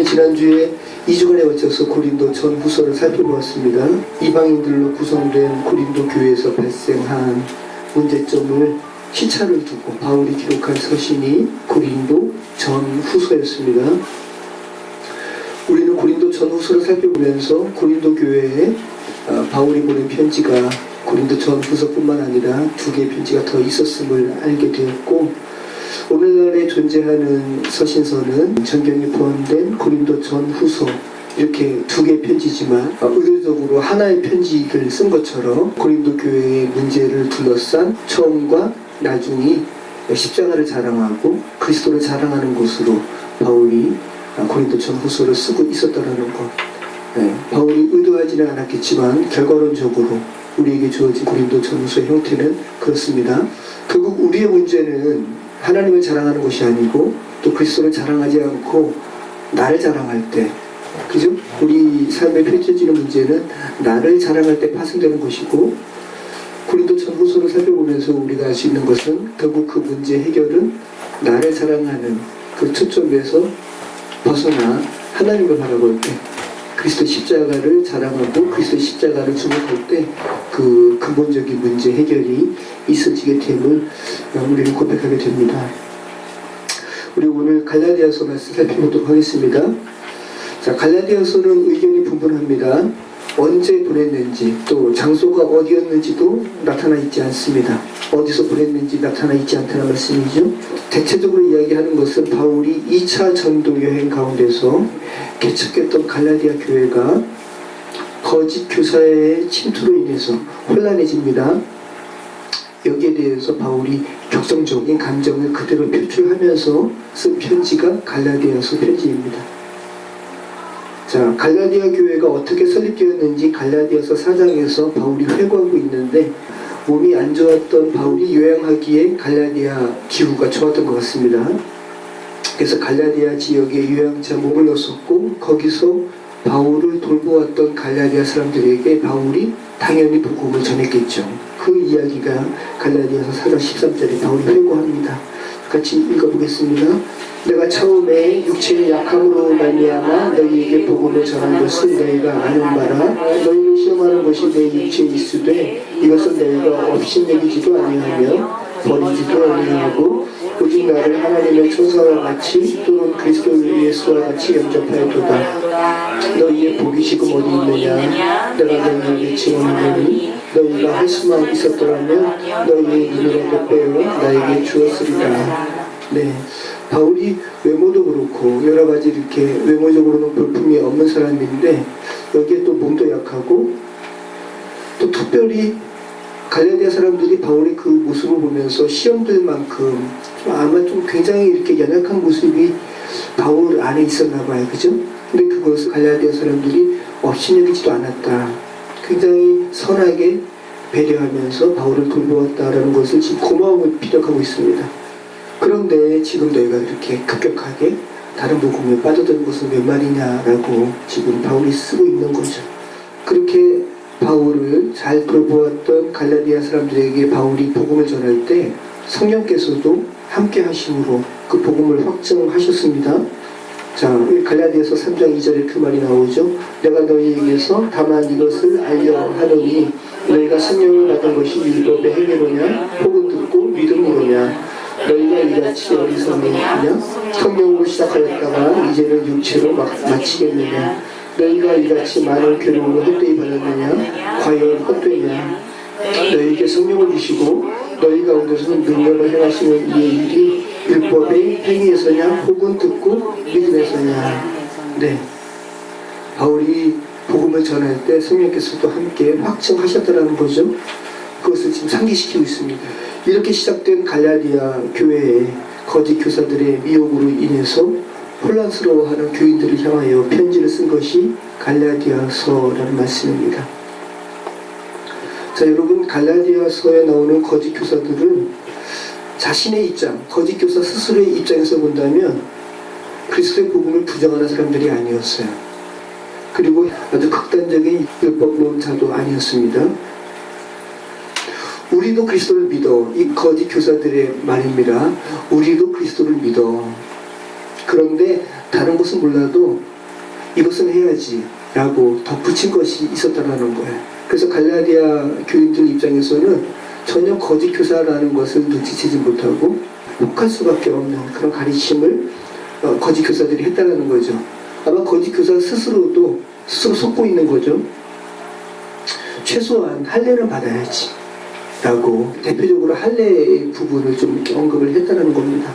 우리는 지난주에 2주간에 걸쳐서 고린도 전후서를 살펴보았습니다. 이방인들로 구성된 고린도 교회에서 발생한 문제점을 시차를 두고 바울이 기록한 서신이 고린도 전후서였습니다. 우리는 고린도 전후서를 살펴보면서 고린도 교회에 바울이 보낸 편지가 고린도 전후서뿐만 아니라 두 개의 편지가 더 있었음을 알게 되었고, 오늘날에 존재하는 서신서는 전경이 포함된 고린도 전후서 이렇게 두 개의 편지지만 의도적으로 하나의 편지를 쓴 것처럼 고린도 교회의 문제를 둘러싼 처음과 나중이 십자가를 자랑하고 그리스도를 자랑하는 곳으로 바울이 고린도 전후서를 쓰고 있었다는 것. 바울이 의도하지는 않았겠지만 결과론적으로 우리에게 주어진 고린도 전후서의 형태는 그렇습니다. 결국 우리의 문제는 하나님을 자랑하는 것이 아니고 또 그리스도를 자랑하지 않고 나를 자랑할 때, 그죠? 우리 삶에 펼쳐지는 문제는 나를 자랑할 때 파생되는 것이고, 고린도 전후서를 살펴보면서 우리가 알 수 있는 것은 결국 그 문제 해결은 나를 자랑하는 그 초점에서 벗어나 하나님을 바라볼 때, 그리스도 십자가를 자랑하고 그리스도 십자가를 주목할 때 그 근본적인 문제 해결이 있어지게 됨을 우리는 고백하게 됩니다. 우리 오늘 갈라디아서 말씀 살펴보도록 하겠습니다. 자, 갈라디아서는 의견이 분분합니다. 언제 보냈는지 또 장소가 어디였는지도 나타나 있지 않습니다. 어디서 보냈는지 나타나 있지 않다는 말씀이죠. 대체적으로 이야기하는 것은 바울이 2차 전도 여행 가운데서 개척했던 갈라디아 교회가 거짓 교사의 침투로 인해서 혼란해집니다. 여기에 대해서 바울이 격정적인 감정을 그대로 표출하면서 쓴 편지가 갈라디아서 편지입니다. 자, 갈라디아 교회가 어떻게 설립되었는지 갈라디아서 4장에서 바울이 회고하고 있는데, 몸이 안 좋았던 바울이 요양하기에 갈라디아 기후가 좋았던 것 같습니다. 그래서 갈라디아 지역에 요양자 몸을 넣었고, 거기서 바울을 돌보았던 갈라디아 사람들에게 바울이 당연히 복음을 전했겠죠. 그 이야기가 갈라디아서 4장 13절에 바울이 회고합니다. 같이 읽어보겠습니다. 내가 처음에 육체의 약함으로 말미암아 너희에게 복음을 전한 것은 너희가 아는 바라. 너희를 시험하는 것이 내 육체에 있으되 이것은 너희가 업신여기지도 아니하며 버리지도 아니하고 오직 나를 하나님의 천사와 같이 또는 그리스도 예수와 같이 영접하였도다. 너희의 복이 지금 어디 있느냐? 내가 너희에게 증언하노니 너희가 할 수만 있었더라면 너희의 눈으로 빼어 나에게 주었으리라. 네, 바울이 외모도 그렇고 여러 가지 이렇게 외모적으로는 볼품이 없는 사람인데, 여기에 또 몸도 약하고, 또 특별히 갈라디아 사람들이 바울의 그 모습을 보면서 시험들 만큼 아마 좀 굉장히 이렇게 연약한 모습이 바울 안에 있었나 봐요. 그죠? 근데 그것을 갈라디아 사람들이 업신여기지도 않았다. 굉장히 선하게 배려하면서 바울을 돌보았다라는 것을 지금 고마움을 피력하고 있습니다. 그런데 지금 너희가 이렇게 급격하게 다른 복음에 빠져드는 것은 몇 말이냐라고 지금 바울이 쓰고 있는 거죠. 그렇게 바울을 잘 돌보았던 갈라디아 사람들에게 바울이 복음을 전할 때 성령께서도 함께 하심으로 그 복음을 확증하셨습니다. 자, 갈라디아서 3장 2절에 그 말이 나오죠. 내가 너희에게서 다만 이것을 알려 하노니 너희가 성령을 받은 것이 율법의 행위로냐 혹은 듣고 믿음으로냐. 너희가 이같이 어리석느냐? 성령으로 시작하였다가 이제는 육체로 마치겠느냐? 너희가 이같이 많은 괴로움을 헛되이 받았느냐? 과연 헛되냐? 너희에게 성령을 주시고 너희 가운데서 능력을 행하시는 이의 일이 율법의 행위에서냐 혹은 듣고 믿음에서냐. 네, 바울이 복음을 전할 때 성령께서도 함께 확증하셨다는 거죠. 그것을 지금 상기시키고 있습니다. 이렇게 시작된 갈라디아 교회의 거짓 교사들의 미혹으로 인해서 혼란스러워하는 교인들을 향하여 편지를 쓴 것이 갈라디아서라는 말씀입니다. 자, 여러분, 갈라디아서에 나오는 거짓 교사들은 자신의 입장, 거짓 교사 스스로의 입장에서 본다면 그리스도의 복음을 부정하는 사람들이 아니었어요. 그리고 아주 극단적인 율법론자도 아니었습니다. 우리도 그리스도를 믿어. 이 거짓 교사들의 말입니다. 우리도 그리스도를 믿어. 그런데 다른 것은 몰라도 이것은 해야지 라고 덧붙인 것이 있었다는 거예요. 그래서 갈라디아 교인들 입장에서는 전혀 거짓 교사라는 것을 눈치채지 못하고 혹할 수밖에 없는 그런 가르침을 거짓 교사들이 했다는 거죠. 아마 거짓 교사 스스로 속고 있는 거죠. 최소한 할례는 받아야지 라고 대표적으로 할례의 부분을 좀 이렇게 언급을 했다는 겁니다.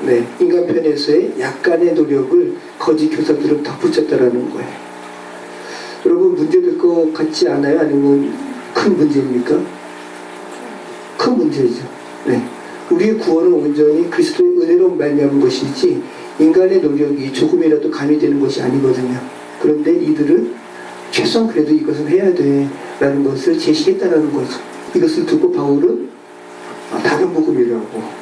네, 인간 편에서의 약간의 노력을 거짓 교사들은 덧붙였다라는 거예요. 여러분, 문제될 것 같지 않아요? 아니면 큰 문제입니까? 큰 문제죠. 네, 우리의 구원은 온전히 그리스도의 은혜로 말미암은 것이지 인간의 노력이 조금이라도 가미되는 것이 아니거든요. 그런데 이들은 최소한 그래도 이것은 해야 돼 라는 것을 제시했다는 거죠. 이것을 두고 바울은 다른 복음이라고,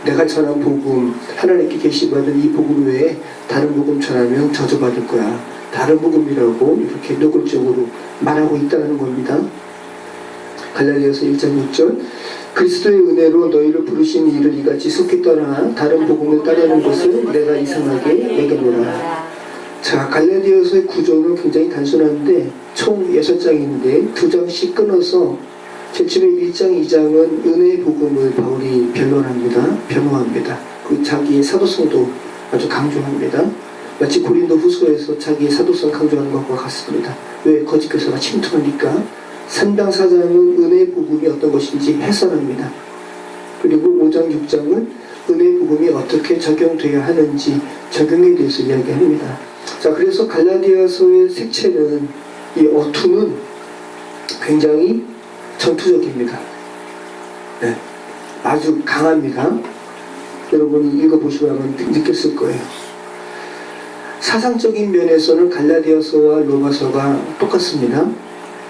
내가 전한 복음, 하나님께 계시받은 이 복음 외에 다른 복음 전하면 저주받을 거야, 다른 복음이라고 이렇게 노골적으로 말하고 있다는 겁니다. 갈라디아서 1장 6절, 그리스도의 은혜로 너희를 부르신 이를 이같이 속히 떠나 다른 복음을 따르는 것을 내가 이상하게 여겨노라. 자, 갈라디아서의 구조는 굉장히 단순한데 총 6장인데 2장씩 끊어서 제일 처음에 1장, 2장은 은혜의 복음을 바울이 변호합니다. 그 자기의 사도성도 아주 강조합니다. 마치 고린도 후서에서 자기의 사도성 강조하는 것과 같습니다. 왜? 거짓 교사가 침투하니까. 3장, 4장은 은혜의 복음이 어떤 것인지 해설합니다. 그리고 5장, 6장은 은혜의 복음이 어떻게 적용되어야 하는지 적용에 대해서 이야기합니다. 자, 그래서 갈라디아서의 색채는, 이 어투는 굉장히 전투적입니다. 네, 아주 강합니다. 여러분이 읽어보시면 아마 느꼈을 거예요. 사상적인 면에서는 갈라디아서와 로마서가 똑같습니다.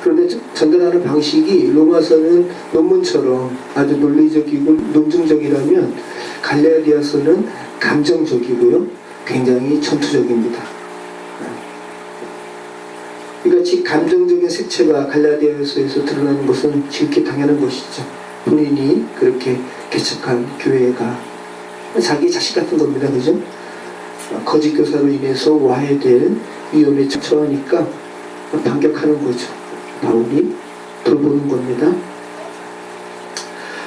그런데 전달하는 방식이 로마서는 논문처럼 아주 논리적이고 논증적이라면 갈라디아서는 감정적이고요, 굉장히 전투적입니다. 이같이 감정적인 색채가 갈라디아서에서 드러나는 것은 지극히 당연한 것이죠. 본인이 그렇게 개척한 교회가 자기 자식 같은 겁니다. 그죠? 거짓 교사로 인해서 와해될 위험에 처하니까 반격하는 거죠. 바울이 돌보는 겁니다.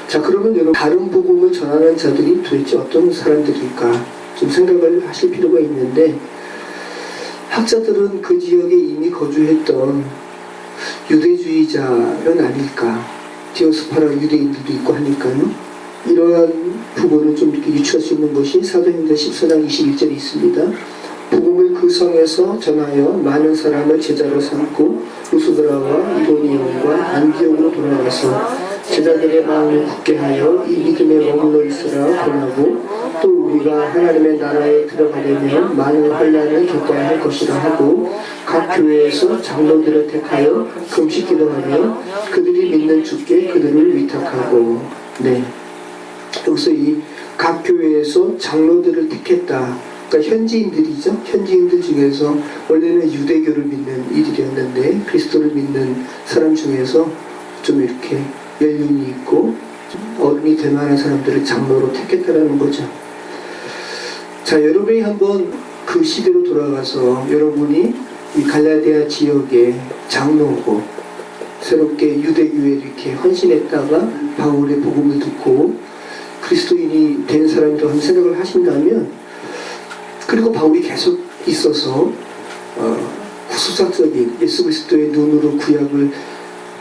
자, 그러면 여러분, 다른 복음을 전하는 자들이 도대체 어떤 사람들일까 좀 생각을 하실 필요가 있는데, 학자들은 그 지역에 이미 거주했던 유대주의자는 아닐까, 디오스파라 유대인들도 있고 하니까요. 이러한 부분을 좀 이렇게 유추할 수 있는 것이 사도행전 14장 21절에 있습니다. 복음을 그 성에서 전하여 많은 사람을 제자로 삼고 루스드라와 이고니온과 안디옥으로 돌아가서 제자들의 마음을 굳게 하여 이 믿음에 머물러 있으라 권하고, 또 우리가 하나님의 나라에 들어가려면 많은 환난을 겪어야 할 것이라 하고, 각 교회에서 장로들을 택하여 금식 기도하며 그들이 믿는 주께 그들을 위탁하고. 네, 여기서 이 각 교회에서 장로들을 택했다. 그러니까 현지인들이죠. 현지인들 중에서 원래는 유대교를 믿는 이들이었는데 그리스도를 믿는 사람 중에서 좀 이렇게 연륜이 있고 어른이 될 만한 사람들을 장로로 택했다라는 거죠. 자, 여러분이 한번 그 시대로 돌아가서 여러분이 이 갈라디아 지역의 장로고 새롭게 유대교에 이렇게 헌신했다가 바울의 복음을 듣고 그리스도인이 된 사람이라고 한번 생각을 하신다면, 그리고 바울이 계속 있어서 후수작적인 예수 그리스도의 눈으로 구약을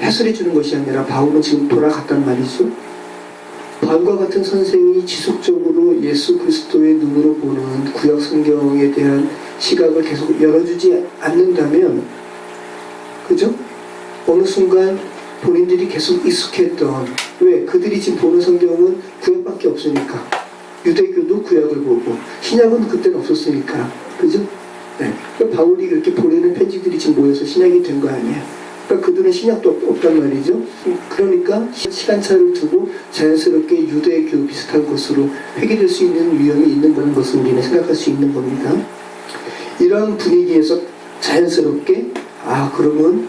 해설해 주는 것이 아니라 바울은 지금 돌아갔단 말이죠. 바울과 같은 선생이 지속적으로 예수 그리스도의 눈으로 보는 구약 성경에 대한 시각을 계속 열어주지 않는다면, 그죠? 어느 순간 본인들이 계속 익숙했던, 왜? 그들이 지금 보는 성경은 구약밖에 없으니까. 유대교도 구약을 보고 신약은 그때는 없었으니까. 그죠? 네. 그러니까 바울이 그렇게 보내는 편지들이 지금 모여서 신약이 된 거 아니에요. 그러니까 그들은 신약도 없단 말이죠. 그러니까 시간차를 두고 자연스럽게 유대교 비슷한 것으로 회귀될 수 있는 위험이 있는 그런 것을 우리는 생각할 수 있는 겁니다. 이러한 분위기에서 자연스럽게 그러면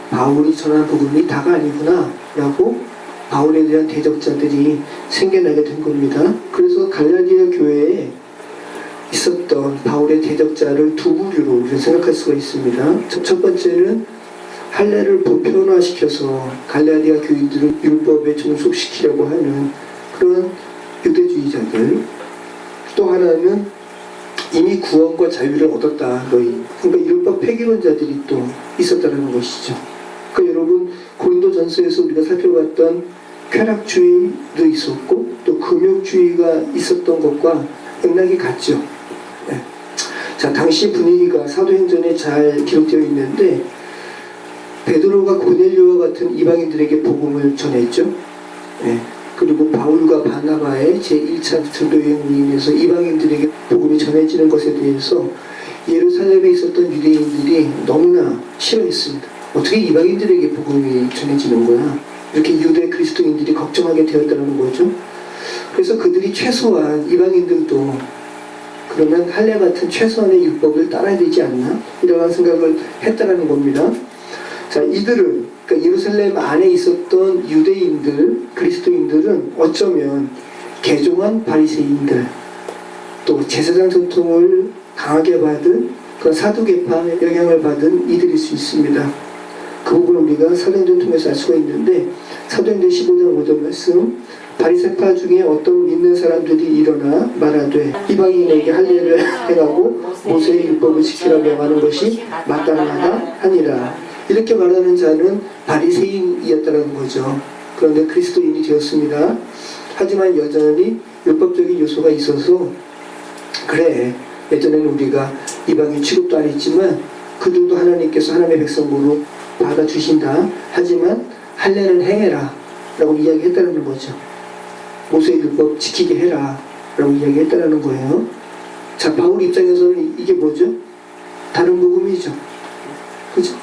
바울이 전한 복음이 다가 아니구나 라고 바울에 대한 대적자들이 생겨나게 된 겁니다. 그래서 갈라디아 교회에 있었던 바울의 대적자를 두 부류로 우리가 생각할 수가 있습니다. 첫 번째는 할례를 보편화시켜서 갈라디아 교인들을 율법에 종속시키려고 하는 그런 유대주의자들, 또 하나는 이미 구원과 자유를 얻었다 너희, 그러니까 율법 폐기론자들이 또 있었다는 것이죠. 그러니까 여러분, 고린도전서에서 우리가 살펴봤던 쾌락주의도 있었고 또 금욕주의가 있었던 것과 맥락이 같죠. 네. 자, 당시 분위기가 사도행전에 잘 기록되어 있는데 베드로가 고넬료와 같은 이방인들에게 복음을 전했죠. 네. 그리고 바울과 바나바의 제1차 전도여행으로 인해서 이방인들에게 복음이 전해지는 것에 대해서 예루살렘에 있었던 유대인들이 너무나 싫어했습니다. 어떻게 이방인들에게 복음이 전해지는 거야? 이렇게 유대 그리스도인들이 걱정하게 되었다는 거죠. 그래서 그들이 최소한 이방인들도 그러면 할례 같은 최소한의 율법을 따라야 되지 않나? 이러한 생각을 했다는 겁니다. 자, 이들은, 그러니까 예루살렘 안에 있었던 유대인들, 그리스도인들은 어쩌면 개종한 바리새인들, 또 제사장 전통을 강하게 받은 그런 사두개파 영향을 받은 이들일 수 있습니다. 그 부분은 우리가 사도행전 통해서 알 수가 있는데, 사도행전 15장 5절 말씀, 바리새파 중에 어떤 믿는 사람들이 일어나 말하되 이방인에게 할례를 행하고 모세의 율법을 지키라 명하는 것이 마땅하다 하니라. 이렇게 말하는 자는 바리새인이었다는 거죠. 그런데 그리스도인이 되었습니다. 하지만 여전히 율법적인 요소가 있어서, 그래, 예전에는 우리가 이방인 취급도 안 했지만 그들도 하나님께서 하나님의 백성으로 받아주신다. 하지만 할례를 행해라 라고 이야기했다는 거죠. 모세의 율법 지키게 해라 라고 이야기했다는 거예요. 자, 바울 입장에서는 이게 뭐죠? 다른 복음이죠. 그죠?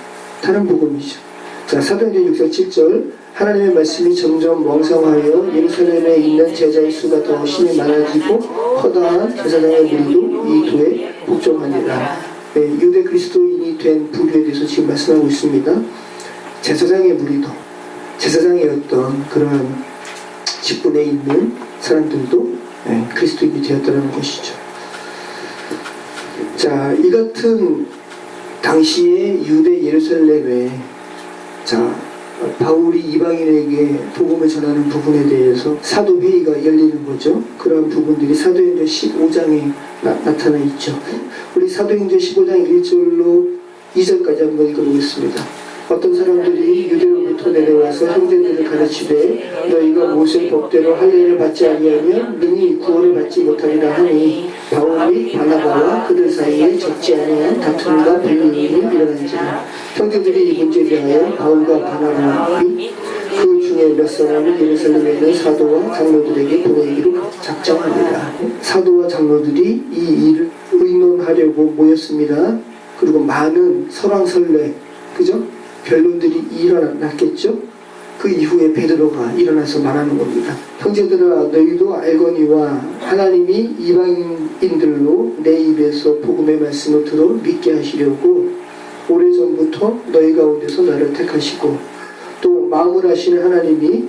다른 복음이죠. 자, 사도행전 6장 7절, 하나님의 말씀이 점점 왕성하여 예루살렘에 있는 제자의 수가 더 심히 많아지고 커다란 제사장의 무리도 이 도에 복종하니라. 네, 유대 그리스도인이 된 부류에 대해서 지금 말씀하고 있습니다. 제사장의 무리도, 제사장이었던 그런 직분에 있는 사람들도 그리스도인이 되었다는 것이죠. 자, 이 같은 당시에 유대 예루살렘에, 자, 바울이 이방인에게 복음을 전하는 부분에 대해서 사도회의가 열리는 거죠. 그런 부분들이 사도행전 15장에 나타나 있죠. 우리 사도행전 15장 1절로 2절까지 한번 읽어보겠습니다. 어떤 사람들이 유대로부터 내려와서 형제들을 가르치되 너희가 모세 법대로 할례를 받지 아니하면 능히 구원을 받지 못하리라 하니 바울이 바나바와 그들 사이에 적지 아니한 다툼과 분쟁이 일어난지라. 형제들이 이 문제에 대하여 바울과 바나바이 그 중에 몇 사람을 예루살렘에 있는 사도와 장로들에게 보내기로 작정하니라. 사도와 장로들이 이 일을 의논하려고 모였습니다. 그리고 많은 설왕설래, 그죠? 변론들이 일어났겠죠. 그 이후에 베드로가 일어나서 말하는 겁니다. 형제들아, 너희도 알거니와 하나님이 이방인들로 내 입에서 복음의 말씀을 들어 믿게 하시려고 오래전부터 너희 가운데서 나를 택하시고 또 마음을 하시는 하나님이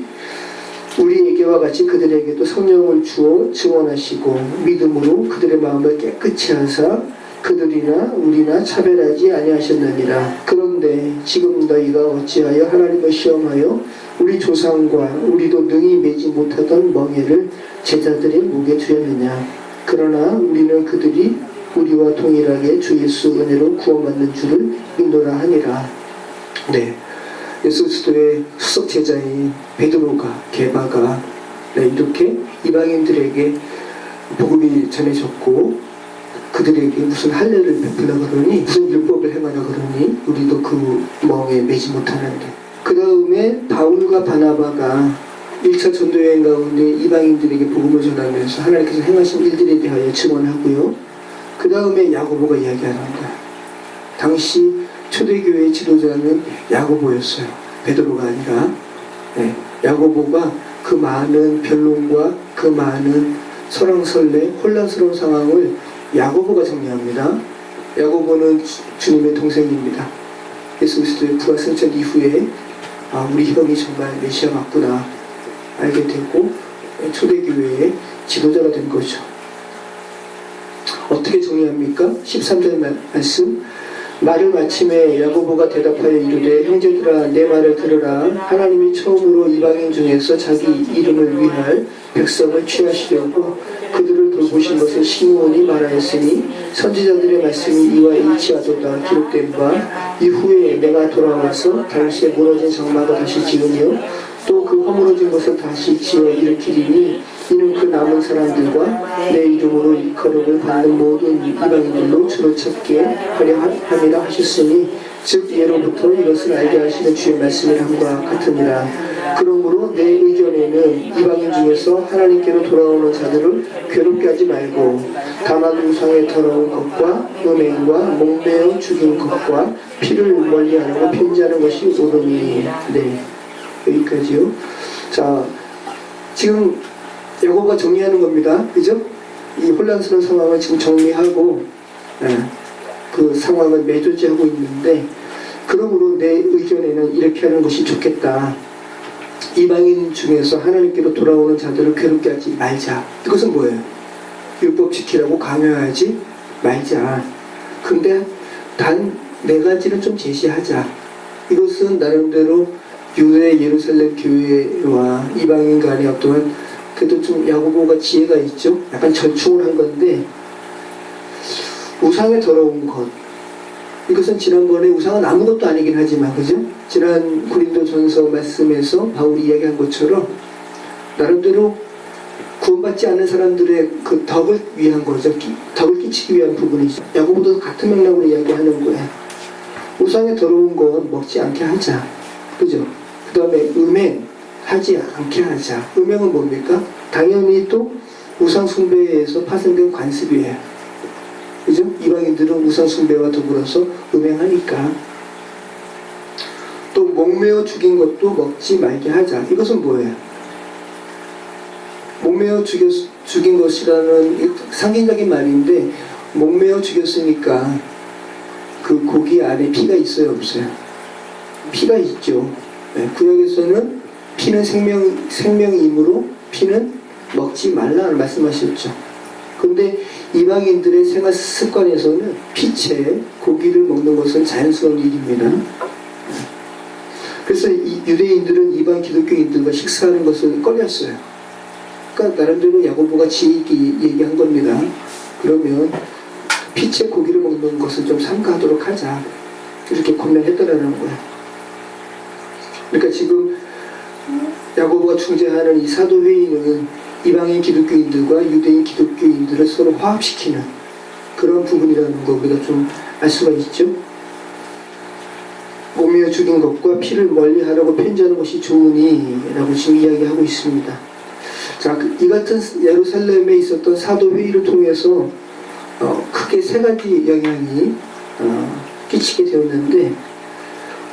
우리에게와 같이 그들에게도 성령을 주어 증언하시고 믿음으로 그들의 마음을 깨끗이 하사 그들이나 우리나 차별하지 아니하셨느니라. 그런데 지금 너희가 어찌하여 하나님을 시험하여 우리 조상과 우리도 능히 매지 못하던 멍에를 제자들의 목에 두었느냐. 그러나 우리는 그들이 우리와 동일하게 주 예수 은혜로 구원받는 줄을 믿노라 하니라. 네, 예수 그리스도의 수석 제자인 베드로가, 게바가 이렇게 이방인들에게 복음이 전해졌고 그들에게 무슨 할례를 베풀라 그러니, 무슨 율법을 행하라 그러니 우리도 그 멍에 매지 못하는데. 그 다음에 바울과 바나바가 1차 전도여행 가운데 이방인들에게 복음을 전하면서 하나님께서 행하신 일들에 대하여 증언하고요. 그 다음에 야고보가 이야기합니다. 당시 초대교회의 지도자는 야고보였어요. 베드로가 아니라. 네, 야고보가 그 많은 변론과 그 많은 설왕설래 혼란스러운 상황을 야고보가 정리합니다. 야고보는 주님의 동생입니다. 예수 그리스도의 부활 승천 이후에 우리 형이 정말 메시아 맞구나 알게 되고 초대교회의 지도자가 된 거죠. 어떻게 정리합니까? 13절 말씀. 말을 마침에 야고보가 대답하여 이르되 형제들아 내 말을 들으라. 하나님이 처음으로 이방인 중에서 자기 이름을 위할 백성을 취하시려고 그들을 돌보신 것을 시므온이 말하였으니 선지자들의 말씀이 이와 일치하도다. 기록된 바 이후에 내가 돌아와서 다윗의 무너진 장막을 다시 지으며 또 그 허물어진 것을 다시 지어 일으키리니 이는 그 남은 사람들과 내 이름으로 일컬음을 받는 모든 이방인들로 주로 찾게 하려 함이라 하셨으니 즉 예로부터 이것을 알게 하시는 주의 말씀이 함과 같으니라. 그러므로 내 의견에는 이방인 중에서 하나님께로 돌아오는 자들을 괴롭게 하지 말고 다만 우상에 더러운 것과 음행과 목매어 죽인 것과 피를 멀리하고 편지하는 것이 옳으니. 네, 여기까지요. 자, 지금 야고보가 정리하는 겁니다. 그죠? 이 혼란스러운 상황을 지금 정리하고 그 상황을 매조지하고 있는데, 그러므로 내 의견에는 이렇게 하는 것이 좋겠다. 이방인 중에서 하나님께로 돌아오는 자들을 괴롭게 하지 말자. 이것은 뭐예요? 율법 지키라고 강요하지 말자. 근데 단 네 가지는 좀 제시하자. 이것은 나름대로 유대 예루살렘 교회와 이방인 간의 어떤 그래도 좀 야고보가 지혜가 있죠. 약간 절충을 한 건데, 우상에 더러운 것, 이것은 지난번에 우상은 아무것도 아니긴 하지만, 그죠? 지난 고린도전서 말씀에서 바울이 이야기한 것처럼 나름대로 구원받지 않는 사람들의 그 덕을 위한 거죠. 덕을 끼치기 위한 부분이죠. 야고보도 같은 맥락으로 이야기하는 거예요. 우상에 더러운 건 먹지 않게 하자. 그죠? 그 다음에 음행 하지 않게 하자. 음행은 뭡니까? 당연히 또 우상 숭배에서 파생된 관습이에요. 그죠? 이방인들은 우상 숭배와 더불어서 음행하니까. 또 목매어 죽인 것도 먹지 말게 하자. 이것은 뭐예요? 목매어 죽인 것이라는 상징적인 말인데, 목매어 죽였으니까 그 고기 안에 피가 있어요, 없어요? 피가 있죠. 네, 구약에서는 피는 생명이므로 피는 먹지 말라는 말씀하셨죠. 근데 이방인들의 생활 습관에서는 피채 고기를 먹는 것은 자연스러운 일입니다. 그래서 이 유대인들은 이방 기독교인들과 식사하는 것을 꺼렸어요. 그러니까 나름대로 야고보가 지혜 있게 얘기한 겁니다. 그러면 피채 고기를 먹는 것을 좀 삼가하도록 하자. 이렇게 권면했더라는 거예요. 그러니까 지금 야고보가 중재하는 이 사도회의는 이방인 기독교인들과 유대인 기독교인들을 서로 화합시키는 그런 부분이라는 거 우리가 좀 알 수가 있죠. 목매어 죽인 것과 피를 멀리하라고 편지하는 것이 좋으니 라고 지금 이야기하고 있습니다. 자, 이 같은 예루살렘에 있었던 사도회의를 통해서 크게 세 가지 영향이 끼치게 되었는데,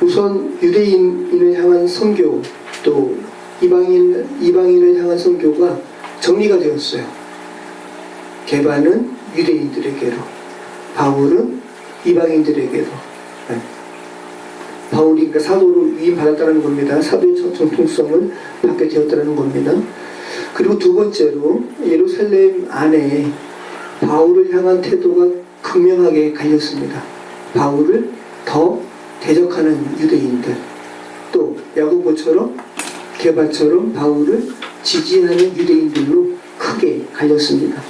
우선 유대인을 향한 선교, 또 이방인을 향한 선교가 정리가 되었어요. 게바는 유대인들에게로, 바울은 이방인들에게로. 바울이 그러니까 사도로 위임받았다는 겁니다. 사도의 정통성을 받게 되었다는 겁니다. 그리고 두 번째로 예루살렘 안에 바울을 향한 태도가 극명하게 갈렸습니다. 바울을 더 대적하는 유대인들, 또 야고보처럼 게바처럼 바울을 지지하는 유대인들로 크게 갈렸습니다.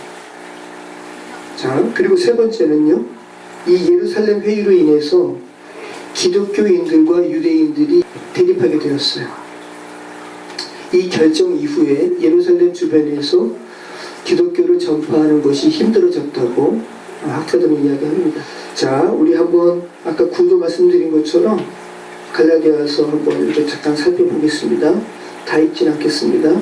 자, 그리고 세 번째는요, 이 예루살렘 회의로 인해서 기독교인들과 유대인들이 대립하게 되었어요. 이 결정 이후에 예루살렘 주변에서 기독교를 전파하는 것이 힘들어졌다고 학자들은 이야기합니다. 자, 우리 한번 아까 구도 말씀드린 것처럼 갈라디아서 한번 이렇게 잠깐 살펴보겠습니다. 다 읽진 않겠습니다.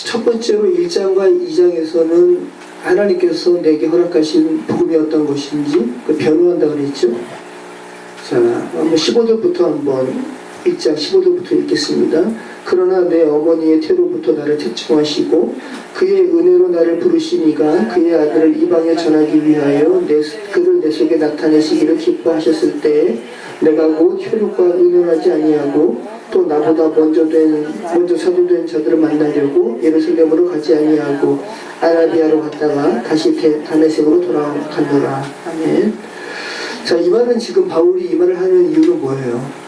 첫 번째로 1장과 2장에서는 하나님께서 내게 허락하신 복음이 어떤 것인지 변호한다 그랬죠. 자, 한번 15절부터 한번 1장 15절부터 읽겠습니다. 그러나 내 어머니의 태로부터 나를 택정하시고 그의 은혜로 나를 부르시니가 그의 아들을 이방에 전하기 위하여 그를 내 속에 나타내시기를 기뻐하셨을 때에 내가 곧 혈육과 의논하지 아니하고 또 나보다 먼저 사도된 자들을 만나려고 예루살렘으로 가지 아니하고 아라비아로 갔다가 다시 다메섹으로 돌아가노라. 아멘. 자, 이 말은 지금 바울이 이 말을 하는 이유는 뭐예요?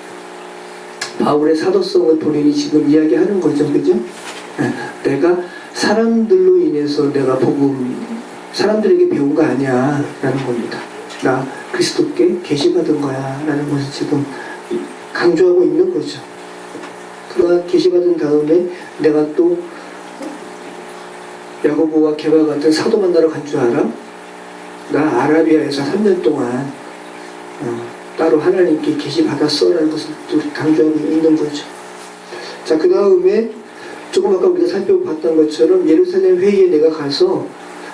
바울의 사도성을 본인이 지금 이야기하는 거죠, 그죠? 내가 사람들로 인해서 내가 사람들에게 배운 거 아니야 라는 겁니다. 나 그리스도께 계시받은 거야 라는 것을 지금 강조하고 있는 거죠. 그가 계시받은 다음에 내가 또 야고보와 게바 같은 사도 만나러 간 줄 알아? 나 아라비아에서 3년 동안 따로 하나님께 계시받았어 라는 것을 또 강조하고 있는 거죠. 자, 그 다음에 조금 아까 우리가 살펴봤던 것처럼 예루살렘 회의에 내가 가서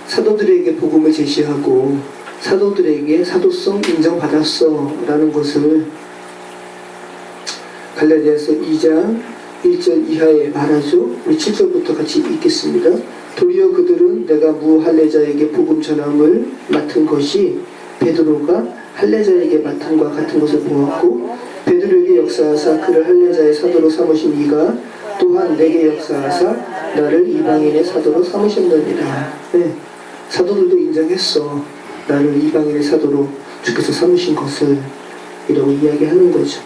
사도들에게 복음을 제시하고 사도들에게 사도성 인정받았어 라는 것을 갈라디아서 2장 1절 이하에 말하죠. 우리 7절부터 같이 읽겠습니다. 도리어 그들은 내가 무할례자에게 복음 전함을 맡은 것이 베드로가 할례자에게 맡은과 같은 것을 보았고 베드로에게 역사하사 그를 할례자의 사도로 삼으신 이가 또한 내게 역사하사 나를 이방인의 사도로 삼으셨느니라. 네, 사도들도 인정했어. 나를 이방인의 사도로 주께서 삼으신 것을 이라고 이야기하는 거죠.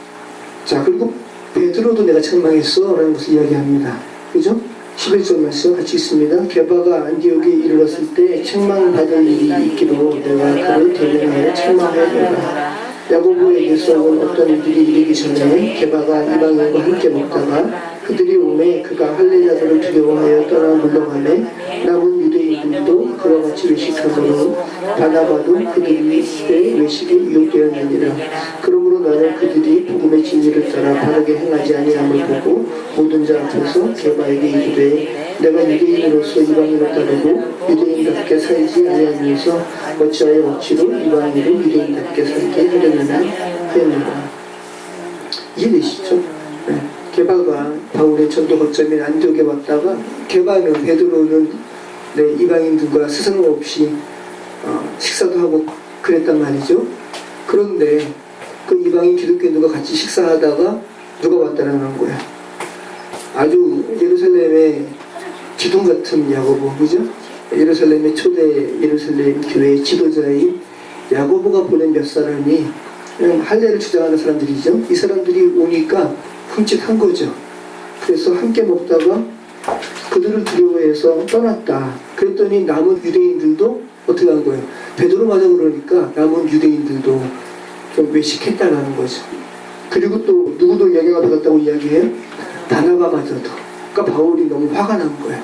자, 그리고 베드로도 내가 책망했어 라는 것을 이야기합니다. 그죠? 11절 말씀 같이 있습니다. 게바가 안디옥에 이르렀을 때 책망받을 일이 있기로 내가 그를 대변하여 책망하였노라. 야고보에게서 온 어떤 이들이 이르기 전에 게바가 이방인과 함께 먹다가 그들이 오매 그가 할례자들을 두려워하여 떠나 물러가매 남은 유대인들도 그와 같이 외식하므로 바나바도 그들의 외식에 유혹되었느니라. 그러므로 나는 그들이 복음의 진리를 따라 바르게 행하지 아니함을 보고 모든 자 앞에서 게바에게 이르되 내가 유대인으로서 이방인을 따르고 유대인답게 살지 아니하면서 어찌하여 억지로 이방인으로 유대인답게 살게 하려느냐 하였느라. 이해되시죠? 네. 게바가 바울의 전도 거점인 안디옥에 왔다가 게바는 베드로는 이방인들과 스승 없이 식사도 하고 그랬단 말이죠. 그런데 그 이방인 기독교인들과 같이 식사하다가 누가 왔다라는 거야. 아주 예루살렘의 기둥 같은 야고보, 그죠? 예루살렘의 초대 예루살렘 교회의 지도자인 야고보가 보낸 몇 사람이 할례를 주장하는 사람들이죠. 이 사람들이 오니까 흠칫한 거죠. 그래서 함께 먹다가 그들을 두려워해서 떠났다. 그랬더니 남은 유대인들도 어떻게 한 거예요? 베드로마저 그러니까 남은 유대인들도 좀 외식했다라는 거죠. 그리고 또 누구도 영향을 받았다고 이야기해요? 바나바마저도. 그러니까 바울이 너무 화가 난 거예요.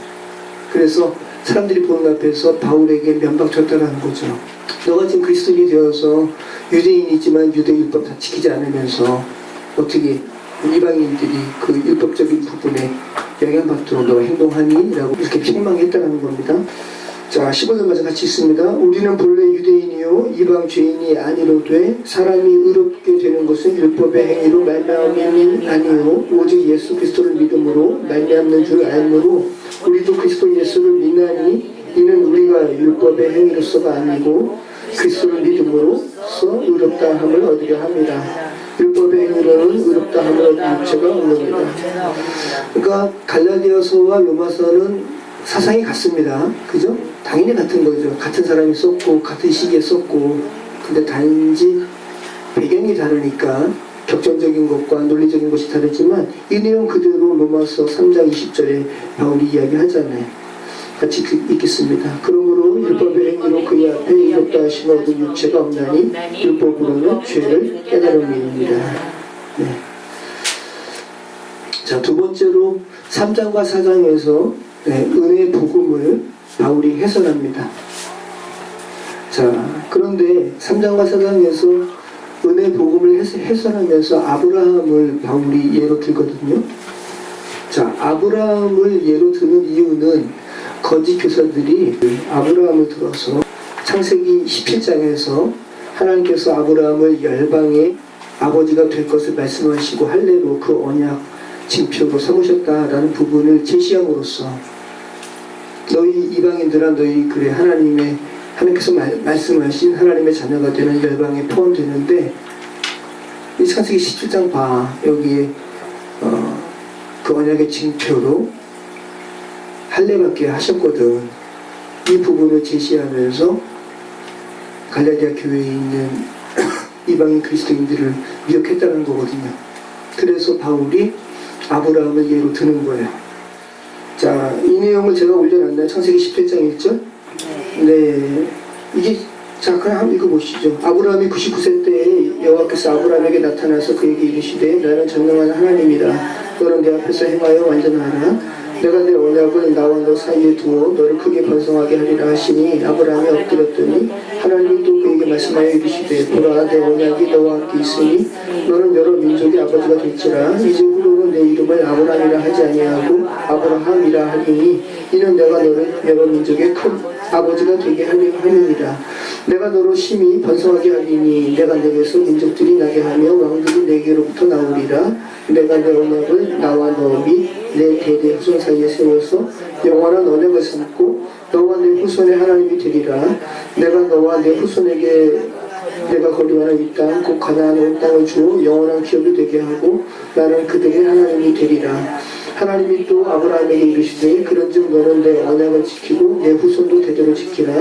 그래서 사람들이 보는 앞에서 바울에게 면박쳤다라는 거죠. 너가 지금 그리스도인이 되어서 유대인이지만 유대 율법 다 지키지 않으면서 어떻게 이방인들이 그 율법적인 부분에 영향받도록 너가 행동하니? 라고 이렇게 책망했다는 겁니다. 자, 15절 말씀 같이 있습니다. 우리는 본래 유대인이요 이방 죄인이 아니로되 사람이 의롭게 되는 것은 율법의 행위로 말미암음이 아니요 오직 예수 그리스도를 믿음으로 말미암는 줄 알므로 우리도 그리스도 예수를 믿나니 이는 우리가 율법의 행위로서가 아니고 그리스도를 믿음으로써 의롭다 함을 얻으려 합니다. 율법의 행위로는 의롭다 함을 얻을 육체가 없느니라. 그러니까 갈라디아서와 로마서는 사상이 같습니다. 그죠? 당연히 같은 거죠. 같은 사람이 썼고 같은 시기에 썼고 근데 단지 배경이 다르니까 격전적인 것과 논리적인 것이 다르지만 이 내용 그대로 로마서 3장 20절에 바울이 이야기하잖아요. 같이 읽겠습니다. 그러므로 율법의 행위로 그의 앞에 이롭다 하심을 얻은 육체가 없나니 율법으로는 죄를 깨달음이니라. 네. 자, 두 번째로 3장과 4장에서 은혜의 복음을 바울이 해설합니다. 자, 그런데 3장과 4장에서 은혜의 복음을 해설하면서 아브라함을 바울이 예로 들거든요. 자, 아브라함을 예로 드는 이유는 거짓 교사들이 아브라함을 들어서 창세기 17장에서 하나님께서 아브라함을 열방의 아버지가 될 것을 말씀하시고 할례로 그 언약 징표로 삼으셨다라는 부분을 제시함으로써 너희 이방인들아 너희 그래 하나님께서 말씀하신 하나님의 자녀가 되는 열방에 포함되는데 이 창세기 17장 봐 여기에 그 언약의 징표로 할례받게 하셨거든. 이 부분을 제시하면서 갈라디아 교회에 있는 이방인 그리스도인들을 미혹했다는 거거든요. 그래서 바울이 아브라함을 예로 드는 거예요. 자, 이 내용을 제가 올려놨나요? 창세기 17장 1절? 네. 이게, 자, 그럼 한번 읽어보시죠. 아브라함이 99세 때에 여호와께서 아브라함에게 나타나서 그에게 이르시되 나는 전능한 하나님이라. 너는 내 앞에서 행하여 완전하라. 내가 내 언약을 나와 너 사이에 두어 너를 크게 번성하게 하리라 하시니 아브라함이 엎드렸더니 하나님이 또 그에게 말씀하여 이르시되 보라 내 언약이 너와 함께 있으니 너는 여러 민족의 아버지가 될지라. 이제 후로는 내 이름을 아브라함이라 하지 아니하고 아브라함이라 하리니 이는 내가 너를 여러 민족의 큰 아버지가 되게 하리니라. 내가 너로 심히 번성하게 하리니 내가 내게서 민족들이 나게 하며 왕들이 내게로부터 나오리라. 내가 내 언약을 나와 너 및 내 대대 후손 사이에 세워서 영원한 언약을 삼고 너와 내 후손의 하나님이 되리라. 내가 너와 내 후손에게 내가 거류하는 이 땅 곧 가나안 온 땅을 주어 영원한 기업이 되게 하고 나는 그들의 하나님이 되리라. 하나님이 또 아브라함에게 이르시되 그런즉 너는 내 언약을 지키고 내 후손도 대대로 지키라.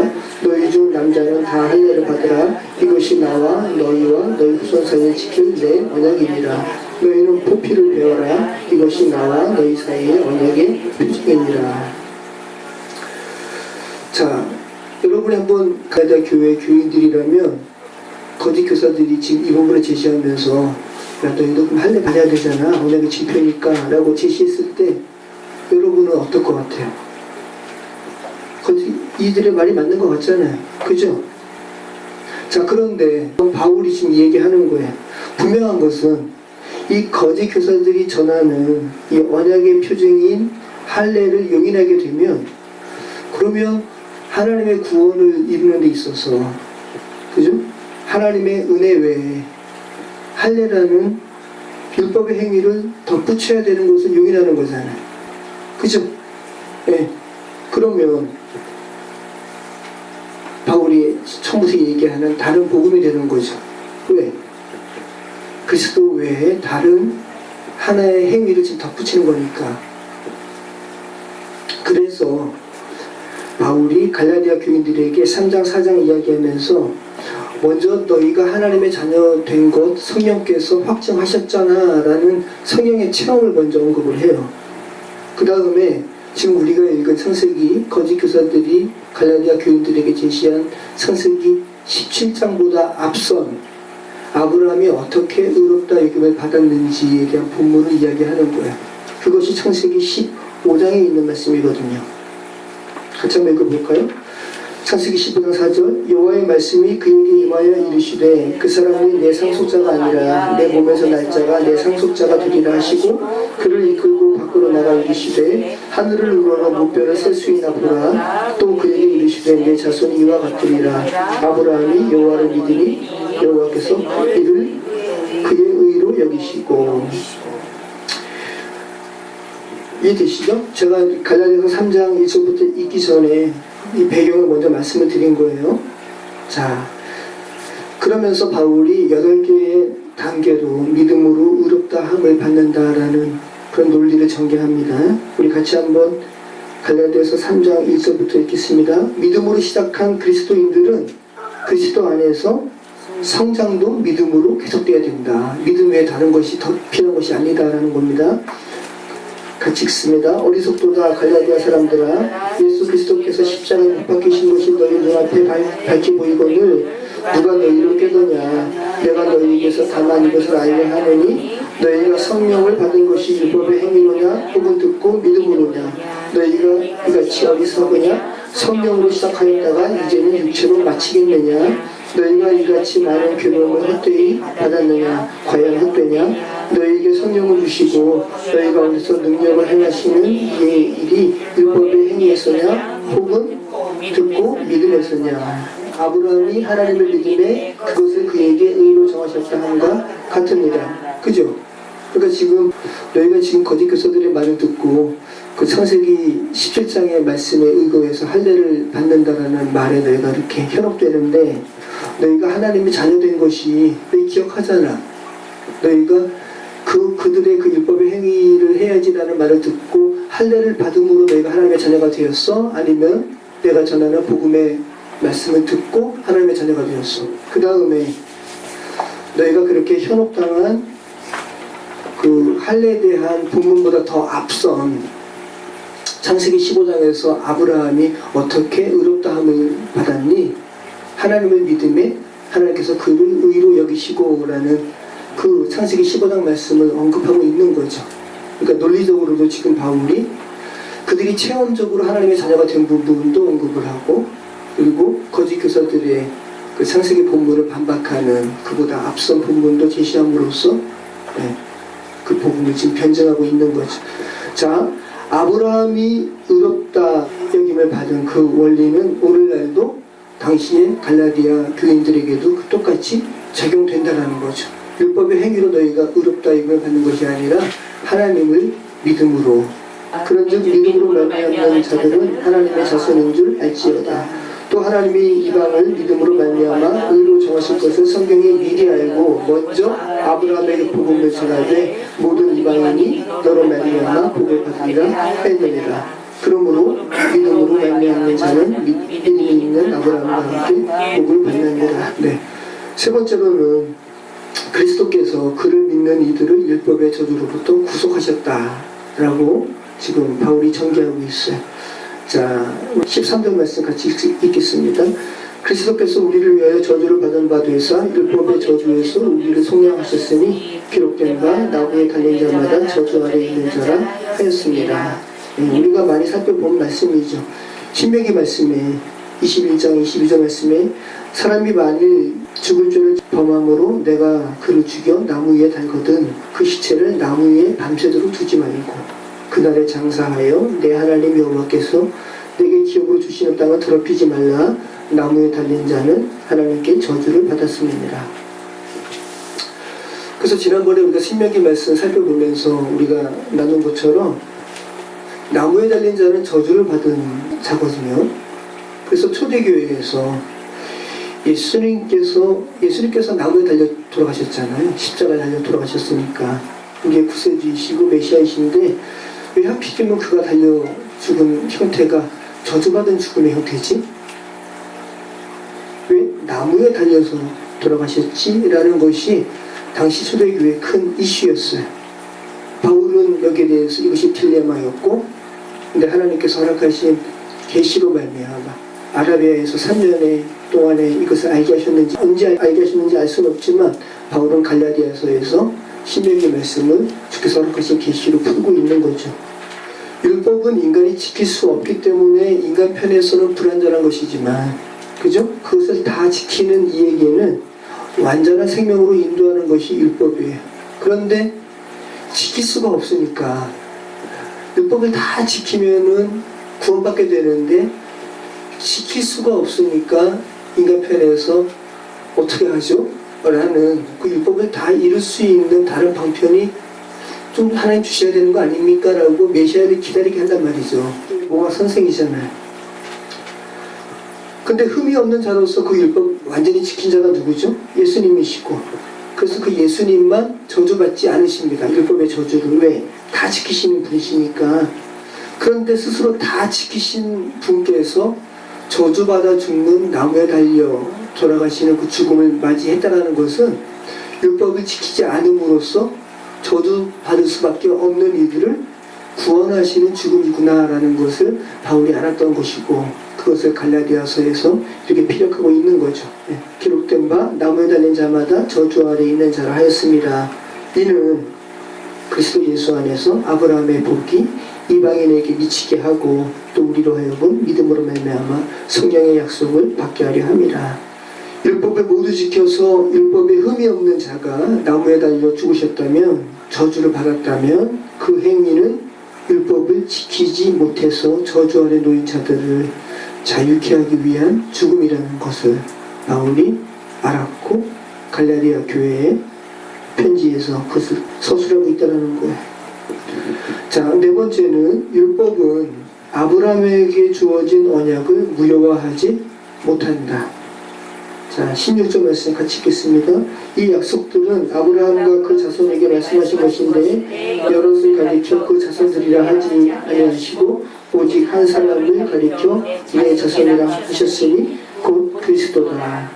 너희 중 남자는 다 할례를 받으라. 이것이 나와 너희와 너희 후손 사이에 지킬 내 언약이니라. 너희는 포피를 베어라. 이것이 나와 너희 사이의 언약의 표징이니라. 자, 여러분이 한번 갈라디아 교회 교인들이라면 거짓 교사들이 지금 이 부분을 제시하면서 야 너희도 그럼 할례 받아야 되잖아. 언약의 징표니까 라고 제시했을 때 여러분은 어떨 것 같아요? 이들의 말이 맞는 것 같잖아요. 그죠? 자, 그런데 바울이 지금 얘기하는 거예요. 분명한 것은 이 거짓 교사들이 전하는 이 언약의 표징인 할례를 용인하게 되면 그러면 하나님의 구원을 이루는 데 있어서 그죠? 하나님의 은혜 외에 할례라는 율법의 행위를 덧붙여야 되는 것을 용인하는 거잖아요. 그죠? 네. 그러면 바울이 처음부터 얘기하는 다른 복음이 되는 거죠. 왜? 그리스도 외에 다른 하나의 행위를 지금 덧붙이는 거니까. 그래서 바울이 갈라디아 교인들에게 3장 4장 이야기하면서 먼저 너희가 하나님의 자녀 된 것 성령께서 확증하셨잖아 라는 성령의 체험을 먼저 언급을 해요. 그 다음에 지금 우리가 읽은 창세기 거짓 교사들이 갈라디아 교인들에게 제시한 창세기 17장보다 앞선 아브라함이 어떻게 의롭다 여김을 받았는지에 대한 본문을 이야기하는 거예요. 그것이 창세기 15장에 있는 말씀이거든요. 같이 한번 읽어볼까요? 창세기 15장 4절 여호와의 말씀이 그에게 임하여 이르시되 그 사람이 내 상속자가 아니라 내 몸에서 날 자가 내 상속자가 되리라 하시고 그를 이끌고 밖으로 나가 이르시되 하늘을 우러러 무뼈를 셀 수 있나 보라. 또 그에게 이르시되 내 자손이 이와 같으리라. 아브라함이 여호와를 믿으니 여호와께서 이를 그의 의로 여기시고. 이해되시죠? 제가 갈라디아서 3장 1절부터 읽기 전에 이 배경을 먼저 말씀을 드린 거예요. 자, 그러면서 바울이 8개의 단계로 믿음으로 의롭다함을 받는다라는 그런 논리를 전개합니다. 우리 같이 한번 갈라디아서 3장 1절부터 읽겠습니다. 믿음으로 시작한 그리스도인들은 그리스도 안에서 성장도 믿음으로 계속돼야 된다. 믿음 외에 다른 것이 더 필요한 것이 아니다라는 겁니다. 같이 읽습니다. 어리석도다 갈라디아 사람들아 예수 그리스도께서 십자가에 못 박히신 것이 너희 눈앞에 밝게 보이거늘 누가 너희를 깨더냐. 내가 너희에게서 다만 이것을 알려 하느니 너희가 성령을 받은 것이 율법의 행위로냐 혹은 듣고 믿음으로냐. 너희가 이같이 어리석으냐. 성령으로 시작하였다가 이제는 육체로 마치겠느냐. 너희가 이같이 많은 교명을 헛되이 받았느냐. 과연 헛되냐. 너희에게 성령을 주시고 너희 가운데서 능력을 행하시는 이의 일이 율법의 행위에서냐 혹은 듣고 믿음에서냐. 아브라함이 하나님을 믿음에 그것을 그에게 의로 정하셨다 함과 같으니라. 그죠? 그러니까 지금 너희가 지금 거짓 교사들의 말을 듣고 그 창세기 17장의 말씀에 의거해서 할례를 받는다라는 말에 너희가 이렇게 현혹되는데, 너희가 하나님의 자녀된 것이 너희 기억하잖아. 너희가 그들의 그 율법의 행위를 해야지라는 말을 듣고 할례를 받음으로 너희가 하나님의 자녀가 되었어? 아니면 내가 전하는 복음의 말씀을 듣고 하나님의 자녀가 되었어? 그 다음에 너희가 그렇게 현혹당한 그 할례에 대한 본문보다 더 앞선 창세기 15장에서 아브라함이 어떻게 의롭다함을 받았니? 하나님을 믿음에 하나님께서 그를 의로 여기시고라는 그 창세기 15장 말씀을 언급하고 있는 거죠. 그러니까 논리적으로도 지금 바울이 그들이 체험적으로 하나님의 자녀가 된 부분도 언급을 하고, 그리고 거짓 교사들의 그 창세기 본문을 반박하는 그보다 앞선 본문도 제시함으로써 그 부분을 지금 변증하고 있는 거죠. 자, 아브라함이 의롭다 여김을 받은 그 원리는 오늘날도 당시의 갈라디아 교인들에게도 똑같이 적용된다라는 거죠. 율법의 행위로 너희가 의롭다 여김을 받는 것이 아니라 하나님을 믿음으로, 그런즉 믿음으로 말미암는 자들은 하나님의 자손인 줄 알지어다. 또 하나님이 이방을 믿음으로 말미암아 의로 정하실 것을 성경이 미리 알고 먼저 아브라함에게 복음을 전하되 모든 이방인이 너로 말미암아 복을 받으리라 하였느니라. 그러므로 믿음으로 말미암는 자는 믿음이 있는 아브라함과 함께 복을 받느니라. 세 번째로는 그리스도께서 그를 믿는 이들을 율법의 저주로부터 구속하셨다라고 지금 바울이 전개하고 있어요. 자, 13절 말씀 같이 읽겠습니다. 그리스도께서 우리를 위하여 저주를 받은 바 되사 율법의 저주에서 우리를 속량하셨으니 기록된 바 나무에 달린 자마다 저주 아래 있는 자라 하였습니다. 우리가 많이 살펴본 말씀이죠. 신명기 말씀에 21장 22절 말씀에 사람이 만일 죽을 죄를 범함으로 내가 그를 죽여 나무 위에 달거든 그 시체를 나무 위에 밤새도록 두지 말고 그날에 장사하여 내 하나님 여호와께서 내게 기업으로 주시는 땅을 더럽히지 말라. 나무에 달린 자는 하나님께 저주를 받았음이니라. 그래서 지난번에 우리가 신명기 말씀 살펴보면서 우리가 나눈 것처럼 나무에 달린 자는 저주를 받은 자거든요. 그래서 초대교회에서 예수님께서 나무에 달려 돌아가셨잖아요. 십자가에 달려 돌아가셨으니까 이게 구세주이시고 메시아이신데 왜 하필이면 그가 달려 죽은 형태가 저주받은 죽음의 형태지? 왜 나무에 달려서 돌아가셨지? 라는 것이 당시 초대교회의 큰 이슈였어요. 바울은 여기에 대해서 이것이 딜레마였고, 근데 하나님께서 허락하신 계시로 말미암아 아라비아에서 3년 동안에 이것을 알게 하셨는지, 언제 알게 하셨는지 알 수는 없지만 바울은 갈라디아서에서 신명기 말씀을 주께서 허락하신 계시로 풀고 있는 거죠. 율법은 인간이 지킬 수 없기 때문에 인간 편에서는 불완전한 것이지만, 그죠? 그것을 다 지키는 이에게는 완전한 생명으로 인도하는 것이 율법이에요. 그런데 지킬 수가 없으니까 율법을 다 지키면은 구원받게 되는데 지킬 수가 없으니까 인간 편에서 어떻게 하죠? 라는 그 율법을 다 이룰 수 있는 다른 방편이 좀 하나님 주셔야 되는 거 아닙니까? 라고 메시아를 기다리게 한단 말이죠. 뭐가 선생이잖아요. 근데 흠이 없는 자로서 그 율법 완전히 지킨 자가 누구죠? 예수님이시고, 그래서 그 예수님만 저주받지 않으십니다. 율법의 저주를. 왜? 다 지키시는 분이시니까. 그런데 스스로 다 지키신 분께서 저주받아 죽는 나무에 달려 돌아가시는 그 죽음을 맞이했다는 것은 율법을 지키지 않음으로써 저주받을 수밖에 없는 이들을 구원하시는 죽음이구나라는 것을 바울이 알았던 것이고, 그것을 갈라디아서에서 이렇게 피력하고 있는 거죠. 기록된 바 나무에 달린 자마다 저주 아래 있는 자라 하였습니다. 이는 그리스도 예수 안에서 아브라함의 복이 이방인에게 미치게 하고 또 우리로 하여금 믿음으로 말미암아 성령의 약속을 받게 하려 함이라. 율법을 모두 지켜서 율법에 흠이 없는 자가 나무에 달려 죽으셨다면, 저주를 받았다면 그 행위는 율법을 지키지 못해서 저주 아래 놓인 자들을 자유케 하기 위한 죽음이라는 것을 바울이 알았고 갈라디아 교회에 편지에서 그것을 서술하고 있다는 거예요. 자, 네 번째는 율법은 아브라함에게 주어진 언약을 무효화하지 못한다. 자, 16절 말씀 같이 읽겠습니다. 이 약속들은 아브라함과 그 자손에게 말씀하신 것인데 여럿을 가리켜 그 자손들이라 하지 아니하시고 오직 한 사람을 가리켜 내 자손이라 하셨으니 곧 그리스도다.